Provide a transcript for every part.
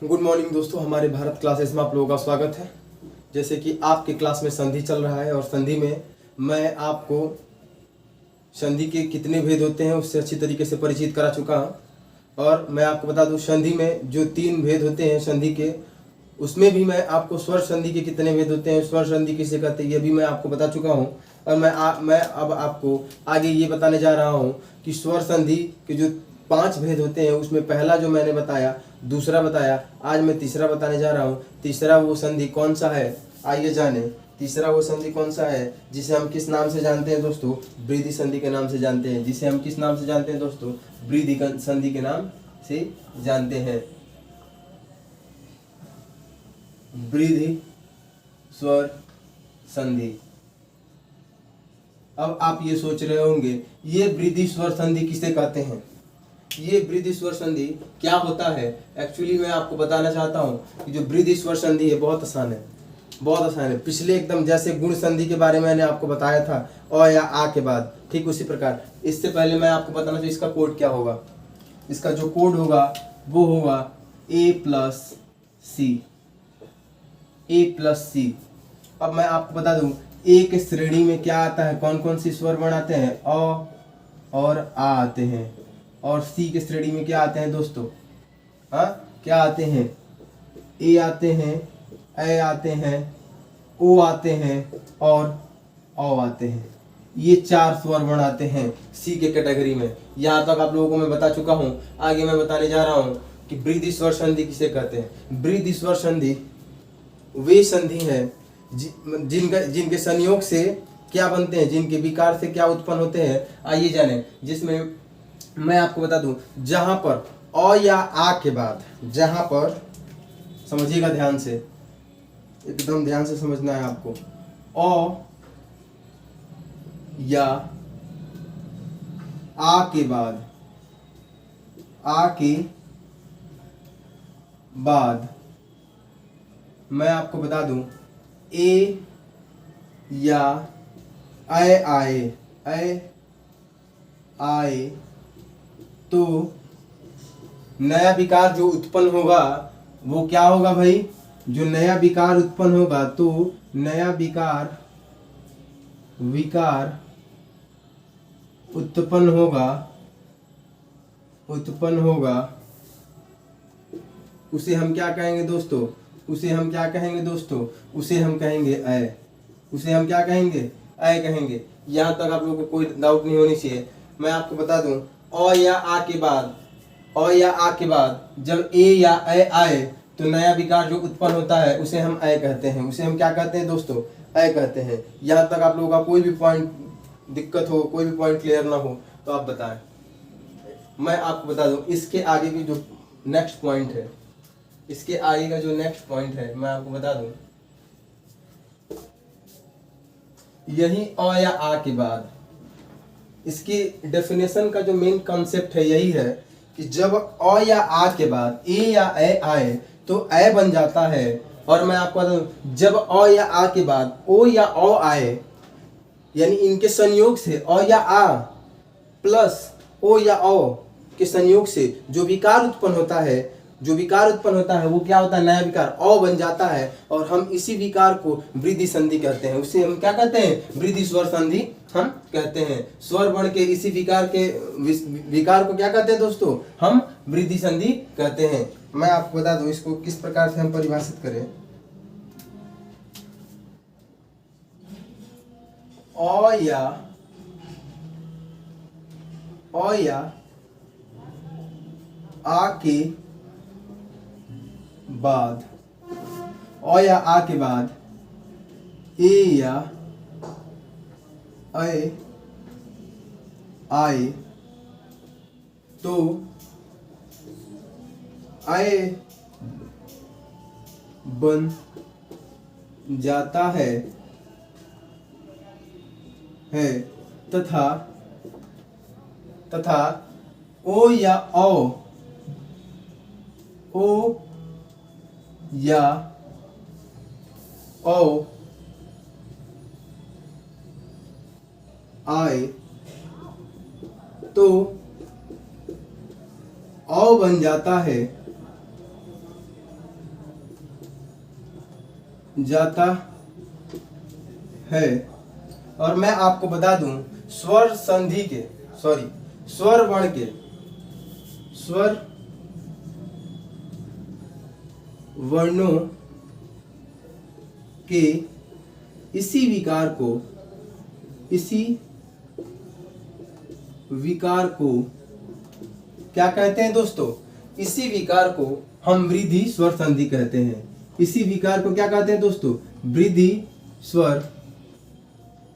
Good morning दोस्तों, हमारे Bharat classes में आप लोगों का स्वागत है। जैसे कि आपके क्लास में संधि चल रहा है और संधि में मैं आपको संधि के कितने भेद होते हैं उससे अच्छी तरीके से परिचित करा चुका हूँ। और मैं आपको बता दूँ, संधि में जो 3 भेद होते हैं संधि के, उसमें भी मैं आपको स्वर संधि के कितने भेद होते हैं, स्वर संधि किसे कहते हैं, ये भी मैं आपको बता चुका हूँ। और मैं अब आपको आगे ये बताने जा रहा हूँ कि स्वर संधि के जो 5 भेद होते हैं उसमें पहला जो मैंने बताया, दूसरा बताया, आज मैं तीसरा बताने जा रहा हूँ। तीसरा वो संधि कौन सा है, आइए जाने। तीसरा वो संधि कौन सा है जिसे हम किस नाम से जानते हैं दोस्तों? वृद्धि संधि के नाम से जानते हैं। जिसे हम किस नाम से जानते हैं दोस्तों? वृद्धि संधि के नाम से जानते हैं। वृद्धि स्वर संधि। अब आप ये सोच रहे होंगे, ये वृद्धि स्वर संधि किसे कहते हैं? ये वृद्धि स्वर संधि क्या होता है? एक्चुअली मैं आपको बताना चाहता हूँ कि जो वृद्धि स्वर संधि है बहुत आसान है, बहुत आसान है। पिछले एकदम जैसे गुण संधि के बारे में मैंने आपको बताया था, अ या आ के बाद, ठीक उसी प्रकार इससे पहले मैं आपको बताना चाहिए इसका कोड क्या होगा। इसका जो कोड होगा वो होगा A+C। A+C। अब मैं आपको बता दूं, ए के श्रेणी में क्या आता है, कौन कौन सी स्वर वर्ण आते हैं? अ और आ आते हैं। और सी के श्रेणी में क्या आते हैं दोस्तों? हाँ, क्या आते हैं? ए आते हैं, ए आते हैं, ओ आते हैं और औ आते हैं। ये 4 स्वर वर्ण आते हैं सी के कैटेगरी में। यहाँ तक आप लोगों को मैं बता चुका हूँ। आगे मैं बताने जा रहा हूँ कि वृद्धि स्वर संधि किसे कहते हैं। वृद्धि स्वर संधि वे संधि है जिनके संयोग से क्या बनते हैं, जिनके विकार से क्या उत्पन्न होते हैं, आइए जाने। जिसमें मैं आपको बता दूं, जहां पर अ या आ के बाद, जहां पर समझिएगा ध्यान से, एकदम ध्यान से समझना है आपको। अ या आ के बाद, आ के बाद मैं आपको बता दूं, ए या आए आए, आए आए, तो नया विकार जो उत्पन्न होगा वो क्या होगा भाई? जो नया विकार उत्पन्न होगा तो नया विकार उत्पन्न होगा, उसे हम क्या कहेंगे दोस्तों? उसे हम क्या कहेंगे दोस्तों? उसे हम कहेंगे अय। उसे हम क्या कहेंगे? अय कहेंगे। यहाँ तक आप लोगों को कोई डाउट नहीं होनी चाहिए। मैं आपको बता दूं, अ या आ के बाद, अ या आ के बाद जब ए या अय आए तो नया विकार जो उत्पन्न होता है उसे हम अय कहते हैं। उसे हम क्या कहते हैं दोस्तों? अय कहते हैं। यहाँ तक आप लोगों का कोई भी पॉइंट दिक्कत हो, कोई भी पॉइंट क्लियर ना हो तो आप बताएं। मैं आपको बता दूं, इसके आगे की जो नेक्स्ट पॉइंट है, इसके आगे का जो नेक्स्ट पॉइंट है मैं आपको बता दूं, यही अ या आ के बाद इसकी डेफिनेशन का जो मेन कॉन्सेप्ट है यही है कि जब अ या आ के बाद ए या ए आए तो ए बन जाता है। और मैं आपको बता दूं, जब अ या आ के बाद ओ या औ आए, यानी इनके संयोग से अ या आ प्लस ओ या औ के संयोग से जो विकार उत्पन्न होता है, वो क्या होता है? नया विकार अ बन जाता है। और हम इसी विकार को वृद्धि संधि कहते हैं। उसे हम क्या कहते हैं? वृद्धि स्वर संधि हम कहते हैं। स्वर वर्ण के इसी विकार को क्या कहते हैं दोस्तों? हम वृद्धि संधि कहते हैं। मैं आपको बता दूं, इसको किस प्रकार से हम परिभाषित करें। अ या आ के बाद, अ या आ के बाद ए या अय आए तो अय बन जाता है तथा ओ या औ आए तो औ बन जाता है जाता है। और मैं आपको बता दूं स्वर संधि के स्वर वर्णों के इसी विकार को क्या कहते हैं दोस्तों? इसी विकार को हम वृद्धि स्वर संधि कहते हैं। इसी विकार को क्या कहते हैं दोस्तों? वृद्धि स्वर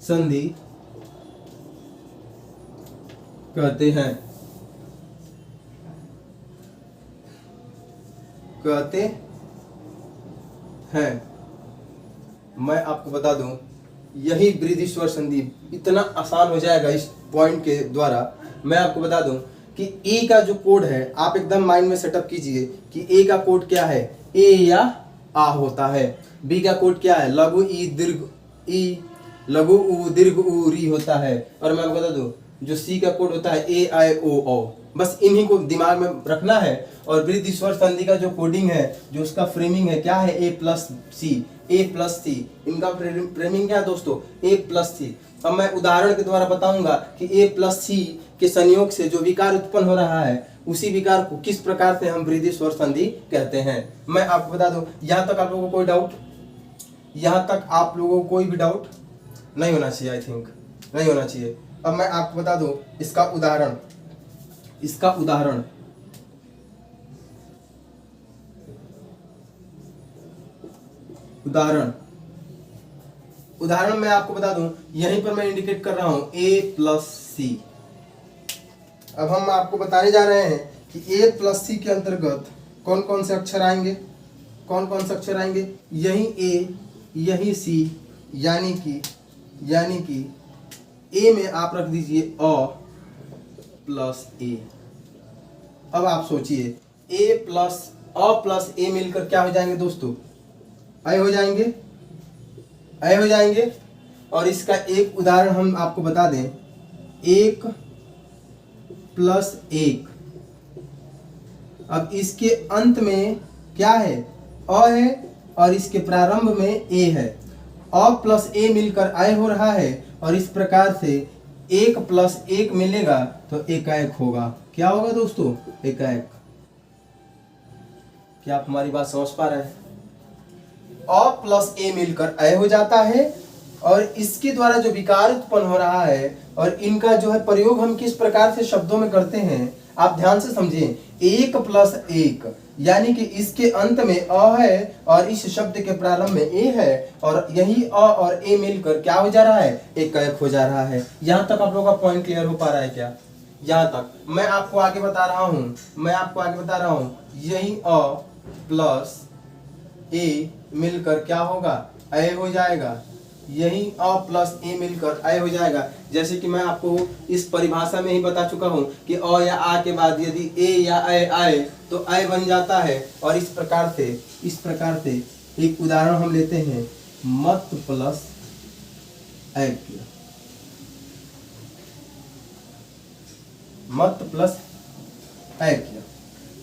संधि कहते हैं। मैं आपको बता दूं यही वृद्धि स्वर संधि इतना आसान हो जाएगा इस पॉइंट के द्वारा। मैं आपको बता दूं कि ए का जो कोड है आप एकदम माइंड में सेटअप कीजिए कि ए का कोड क्या है, ए या आ होता है। बी का कोड क्या है, लघु ई दीर्घ ई, लघु उ दीर्घ उ री होता है। और मैं आपको बता दूं जो सी का कोड होता है ए आई ओ औ। बस इन्हीं को दिमाग में रखना है। और वृद्धि स्वर संधि का जो कोडिंग है, जो उसका फ्रेमिंग है क्या है, ए प्लस सी। इनका फ्रेमिंग क्या है दोस्तों, ए प्लस सी। अब मैं उदाहरण के द्वारा बताऊंगा कि ए प्लस सी के संयोग से जो विकार उत्पन्न हो रहा है उसी विकार को किस प्रकार से हम वृद्धि स्वर संधि कहते हैं। मैं आपको बता दूं, यहाँ तक आप लोगों को कोई डाउट, यहाँ तक आप लोगों को कोई भी डाउट नहीं होना चाहिए, आई थिंक नहीं होना चाहिए। अब मैं आपको बता दूं इसका उदाहरण मैं आपको बता दूं, यहीं पर मैं इंडिकेट कर रहा हूं ए प्लस सी। अब हम आपको बताने जा रहे हैं कि ए प्लस सी के अंतर्गत कौन कौन से अक्षर आएंगे, यही ए यही सी, यानी कि ए में आप रख दीजिए अ प्लस ए। अब आप सोचिए ए प्लस अ प्लस ए मिलकर क्या हो जाएंगे दोस्तों, अय हो जाएंगे। और इसका एक उदाहरण हम आपको बता दें, 1 प्लस 1। अब इसके अंत में क्या है, अ है, और इसके प्रारंभ में ए है। अ प्लस ए मिलकर अय हो रहा है। और इस प्रकार से 1 प्लस 1 मिलेगा तो एकाएक होगा। क्या होगा दोस्तों, एकाएक। क्या आप हमारी बात समझ पा रहे हैं? अ प्लस ए मिलकर अय हो जाता है। और इसके द्वारा जो विकार उत्पन्न हो रहा है और इनका जो है प्रयोग हम किस प्रकार से शब्दों में करते हैं, आप ध्यान से समझिए। 1 प्लस 1 यानी कि इसके अंत में अ है और इस शब्द के प्रारंभ में ए है। और यही अ और ए मिलकर क्या हो जा रहा है, एकाएक हो जा रहा है। यहाँ तक आप लोगों का पॉइंट क्लियर हो पा रहा है क्या? यहाँ तक मैं आपको आगे बता रहा हूँ, यही अ प्लस ए मिलकर क्या होगा, अय हो जाएगा। यही अ प्लस ए मिलकर अय हो जाएगा। जैसे कि मैं आपको इस परिभाषा में ही बता चुका हूं कि अ या आ के बाद यदि ए या अय आए तो अय बन जाता है। और इस प्रकार से एक उदाहरण हम लेते हैं, मत प्लस ऐक्य।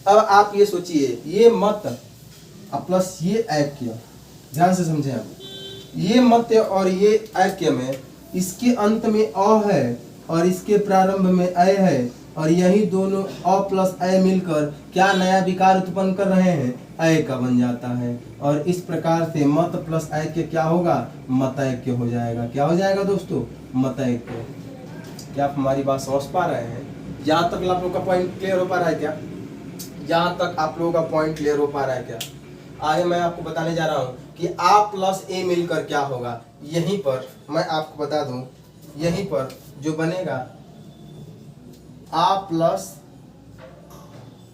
अब आप ये सोचिए, ये मत प्लस ये ऐक्य, ध्यान से समझें आप। ये मत्य और ये ऐक्य में इसके अंत में अ है और इसके प्रारंभ में अय है। और यही दोनों अ प्लस अय मिलकर क्या नया विकार उत्पन्न कर रहे हैं, अय का बन जाता है। और इस प्रकार से मत प्लस ऐक्य क्या होगा, मतैक्य हो जाएगा। क्या हो जाएगा दोस्तों, मतैक्य। क्या आप हमारी बात समझ पा रहे हैं? यहाँ तक आप लोगों का पॉइंट क्लियर हो पा रहा है क्या? यहाँ तक आप लोगों का पॉइंट क्लियर हो पा रहा है क्या? आगे मैं आपको बताने जा रहा हूं कि आ प्लस ए मिलकर क्या होगा। यहीं पर मैं आपको बता दूं, यहीं पर जो बनेगा आ प्लस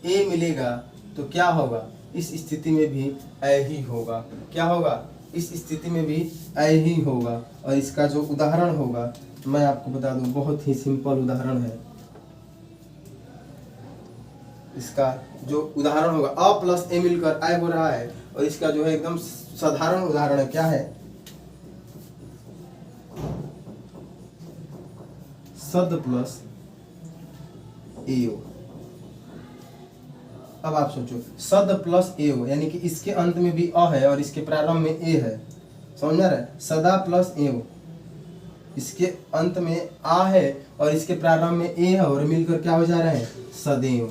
ए मिलेगा तो क्या होगा, इस स्थिति में भी ऐ ही होगा। क्या होगा, इस स्थिति में भी ऐ ही होगा। और इसका जो उदाहरण होगा मैं आपको बता दूं, बहुत ही सिंपल उदाहरण है। इसका जो उदाहरण होगा, अ प्लस ए मिलकर अय हो रहा है और इसका जो है एकदम साधारण उदाहरण है। क्या है, सद प्लस एओ। अब आप सोचो, सद प्लस एओ यानी कि इसके अंत में भी अ है और इसके प्रारंभ में ए है। समझ में आ रहा है, सदा प्लस एव, इसके अंत में आ है और इसके प्रारंभ में ए है और मिलकर क्या हो जा रहा है, सदैव।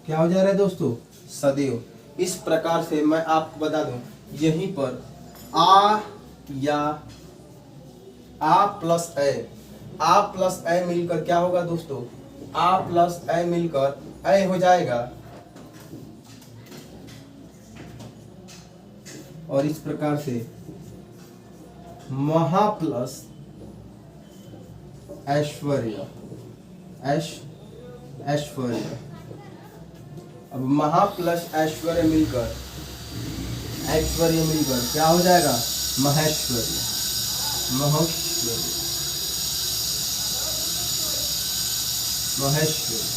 क्या हो जा रहा है दोस्तों, सदैव। इस प्रकार से मैं आपको बता दूं, यहीं पर आ या आ प्लस ए मिलकर क्या होगा दोस्तों, आ प्लस ए मिलकर ए हो जाएगा, और इस प्रकार से महा प्लस ऐश्वर्य, ऐश्वर्य। अब महा प्लस ऐश्वर्य मिलकर क्या हो जाएगा, महेश्वर्य, महेश्वर्य, महेश्वर्य,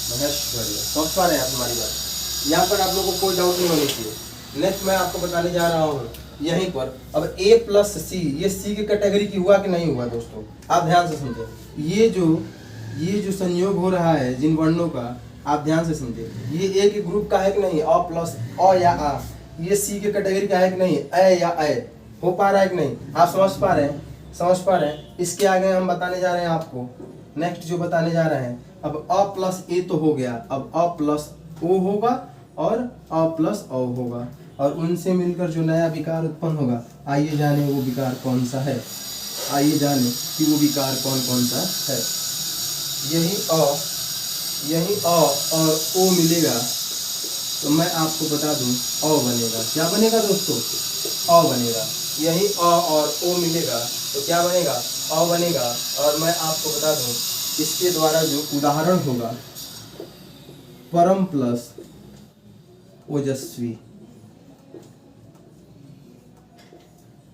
महेश्वर्य। समझ पा रहे हैं आप हमारी बात, यहाँ पर आप लोगों को कोई डाउट नहीं होनी चाहिए। नेक्स्ट मैं आपको बताने जा रहा हूँ यहीं पर, अब a प्लस सी, ये सी की कैटेगरी की हुआ कि नहीं हुआ दोस्तों, आप ध्यान से समझें। ये जो संयोग हो रहा है जिन वर्णों का, आप ध्यान से समझे, ये ए के ग्रुप का है कि नहीं, अ प्लस अ या आ, ये सी के कैटेगरी का है कि नहीं, ए या ए, हो पा रहा है कि नहीं, आप समझ पा रहे हैं। इसके आगे हम बताने जा रहे हैं आपको, नेक्स्ट जो बताने जा रहे हैं, अब अ प्लस ए तो हो गया, अब अ प्लस ओ होगा और अ प्लस ओ होगा, और उनसे मिलकर जो नया विकार उत्पन्न होगा, आइए जाने वो विकार कौन सा है, आइए जाने कि वो विकार कौन कौन सा है। यही अ और ओ मिलेगा तो मैं आपको बता दूं अ बनेगा। क्या बनेगा दोस्तों, अ बनेगा। यही अ और ओ मिलेगा तो क्या बनेगा, अ बनेगा। और मैं आपको बता दूं इसके द्वारा जो उदाहरण होगा, परम प्लस ओजस्वी,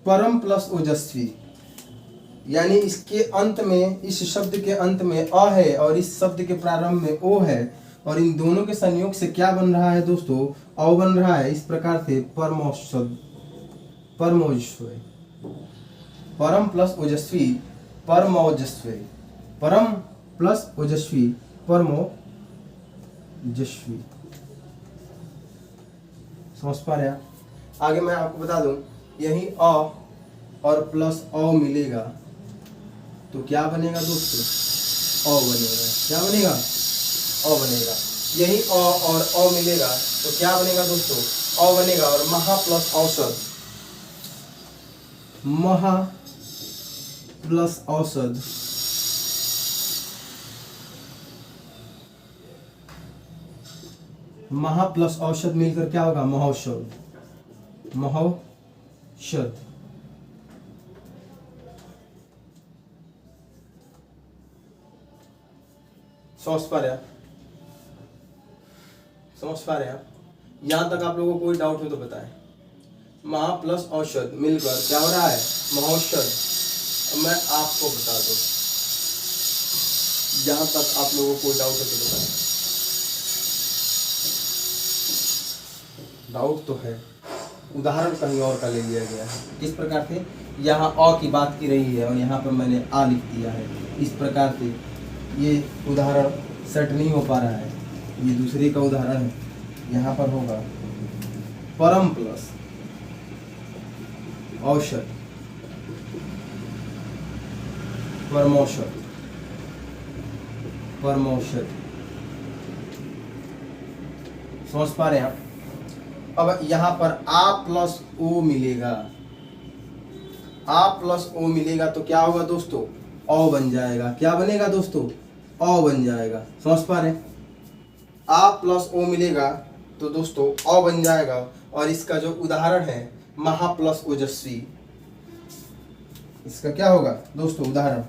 परम प्लस ओजस्वी, यानी इसके अंत में, इस शब्द के अंत में अ है और इस शब्द के प्रारंभ में ओ है, और इन दोनों के संयोग से क्या बन रहा है दोस्तों, अ बन रहा है। इस प्रकार से परमोजस्वी, परम प्लस ओजस्वी, परमोजस्वी, परम प्लस ओजस्वी, परमोजस्वी। समझ पा रहे हैं। आगे मैं आपको बता दूं, यही अ और प्लस अ मिलेगा तो क्या बनेगा दोस्तों, अ बनेगा। क्या बनेगा, अ बनेगा। यही अ और अ मिलेगा तो क्या बनेगा दोस्तों, अ बनेगा। और महा प्लस औषध, महा प्लस औषध, महा प्लस औषध मिलकर क्या होगा, महौषध, महौषध। समझ पा रहे हैं, समझ पा रहे हैं आप। यहां तक आप लोगों को कोई डाउट हो तो बताएं। महा प्लस औषध मिलकर क्या हो रहा है, महौषध। मैं आपको बता दूं, जहां तक आप लोगों को डाउट हो तो बताएं। डाउट तो है, उदाहरण कहीं और का ले लिया गया है। इस प्रकार से यहाँ अ की बात की रही है और यहाँ पर मैंने आ लिख दिया है। इस प्रकार से ये उदाहरण सेट नहीं हो पा रहा है, ये दूसरे का उदाहरण है। यहाँ पर होगा परम प्लस औषध, परमौषध, परमौषध। समझ पा रहे हैं आप। अब यहाँ पर आ प्लस ओ मिलेगा, आ प्लस ओ मिलेगा तो क्या होगा दोस्तों, अ बन जाएगा। क्या बनेगा दोस्तों, अ बन जाएगा। समझ पा रहे हैं। आ प्लस ओ मिलेगा तो दोस्तों अ बन जाएगा। और इसका जो उदाहरण है महा प्लस ओजस्वी, इसका क्या होगा दोस्तों उदाहरण,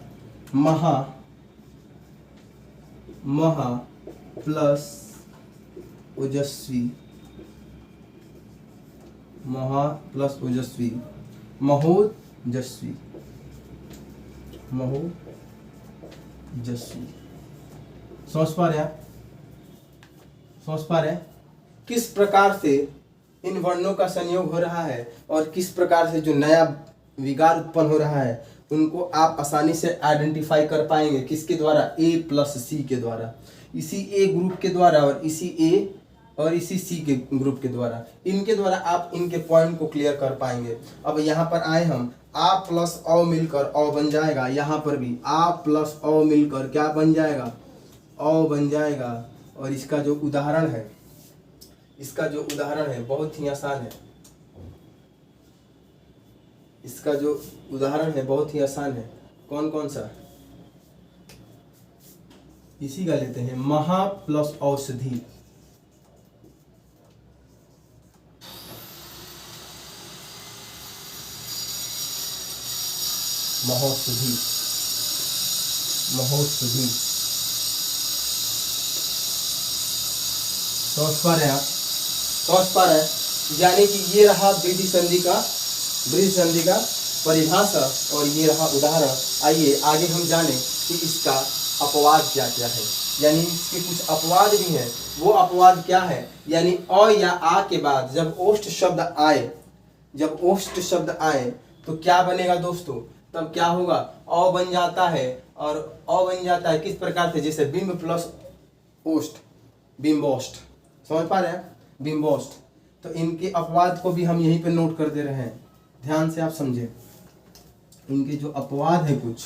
महा, महा प्लस ओजस्वी, महा प्लस ओजस्वी, महोजस्वी, महोजस्वी। समझ पा रहे हैं, समझ पा रहे हैं किस प्रकार से इन वर्णों का संयोग हो रहा है और किस प्रकार से जो नया विकार उत्पन्न हो रहा है उनको आप आसानी से आइडेंटिफाई कर पाएंगे। किसके द्वारा, ए प्लस सी के द्वारा, इसी ए ग्रुप के द्वारा और इसी ए और इसी सी के ग्रुप के द्वारा, इनके द्वारा आप इनके पॉइंट को क्लियर कर पाएंगे। अब यहाँ पर आए हम, आ प्लस औ मिलकर औ बन जाएगा, यहाँ पर भी आ प्लस औ मिलकर क्या बन जाएगा, औ बन जाएगा। और इसका जो उदाहरण है, इसका जो उदाहरण है बहुत ही आसान है, इसका जो उदाहरण है बहुत ही आसान है। कौन कौन सा, इसी का लेते हैं, महा प्लस औषधि, महोषधि, महोषधि। समझ पा रहे हैं आप, समझ पा रहे हैं। यानी कि ये रहा वृद्धि संधि का, वृद्धि संधि का परिभाषा और ये रहा उदाहरण। आइए आगे हम जाने कि इसका अपवाद क्या क्या है, यानी इसके कुछ अपवाद भी हैं। वो अपवाद क्या है, यानी अ या आ के बाद जब ओष्ठ शब्द आए, जब ओष्ठ शब्द आए तो क्या बनेगा दोस्तों, तब क्या होगा, अ बन जाता है। और अ बन जाता है किस प्रकार से, जैसे बिंब प्लस ओष्ठ, बिंबोष्ठ। समझ पा रहे हैं, बिंबोष्ठ। तो इनके अपवाद को भी हम यहीं पे नोट कर दे रहे हैं, ध्यान से आप समझें। इनके जो अपवाद है कुछ,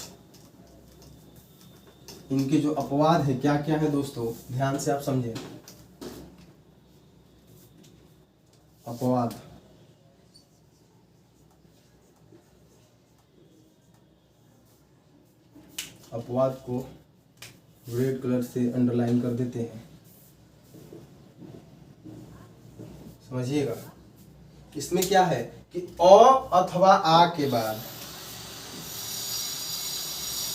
इनके जो अपवाद है क्या क्या है दोस्तों, ध्यान से आप समझें। अपवाद, अपवाद को रेड कलर से अंडरलाइन कर देते हैं, समझिएगा। इसमें क्या है कि अ अथवा आ के बाद,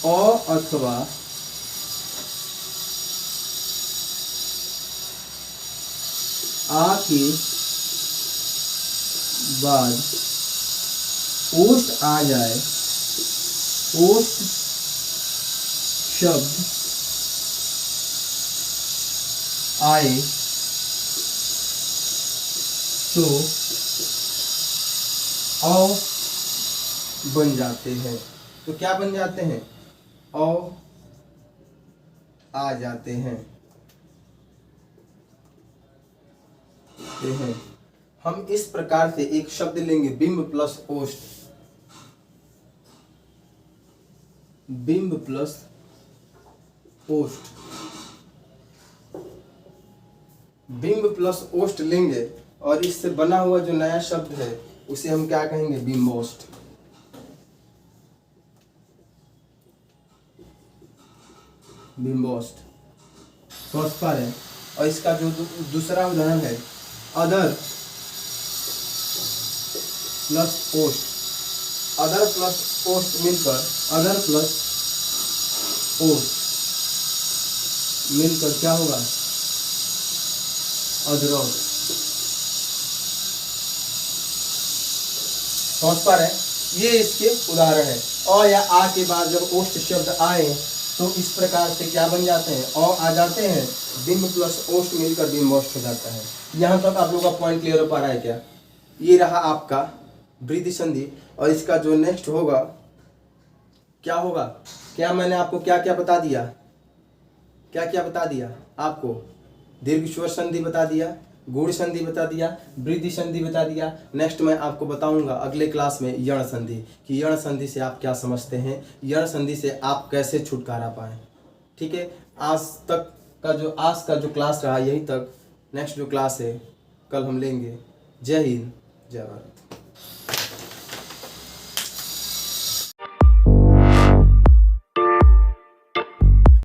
अ अथवा आ के बाद ओष्ठ आ जाए, ओष्ठ शब्द आए तो औ बन जाते हैं। तो क्या बन जाते हैं, औ आ जाते हैं। हम इस प्रकार से एक शब्द लेंगे, बिंब प्लस ओष्ठ, बिंब प्लस ओष्ठ, बिंब प्लस ओष्ठ लेंगे और इससे बना हुआ जो नया शब्द है उसे हम क्या कहेंगे, बिंबोष्ठ। बिंबोष्ठ, समझ पा रहे हैं। और इसका जो दूसरा उदाहरण है, अदर प्लस ओष्ठ, अदर प्लस ओष्ठ मिलकर, अदर प्लस ओष्ठ मिलकर क्या होगा, अदरक। समझ पा रहे हैं, ये इसके उदाहरण है। अ या आ के बाद जब ओष्ठ शब्द आए तो इस प्रकार से क्या बन जाते हैं, अ आ जाते हैं, बिंब प्लस ओष्ठ मिलकर बिंबोष्ठ हो जाता है। यहाँ तक आप लोगों का पॉइंट क्लियर हो पा रहा है क्या। ये रहा आपका वृद्धि संधि। और इसका जो नेक्स्ट होगा क्या होगा, क्या मैंने आपको क्या क्या बता दिया, क्या क्या बता दिया आपको, दीर्घ स्वर संधि बता दिया, गुण संधि बता दिया, वृद्धि संधि बता दिया। नेक्स्ट मैं आपको बताऊंगा अगले क्लास में यण संधि, कि यण संधि से आप क्या समझते हैं, यण संधि से आप कैसे छुटकारा पाएं। ठीक है, आज तक का जो आज का जो क्लास रहा यहीं तक। नेक्स्ट जो क्लास है कल हम लेंगे। जय हिंद, जय भारत।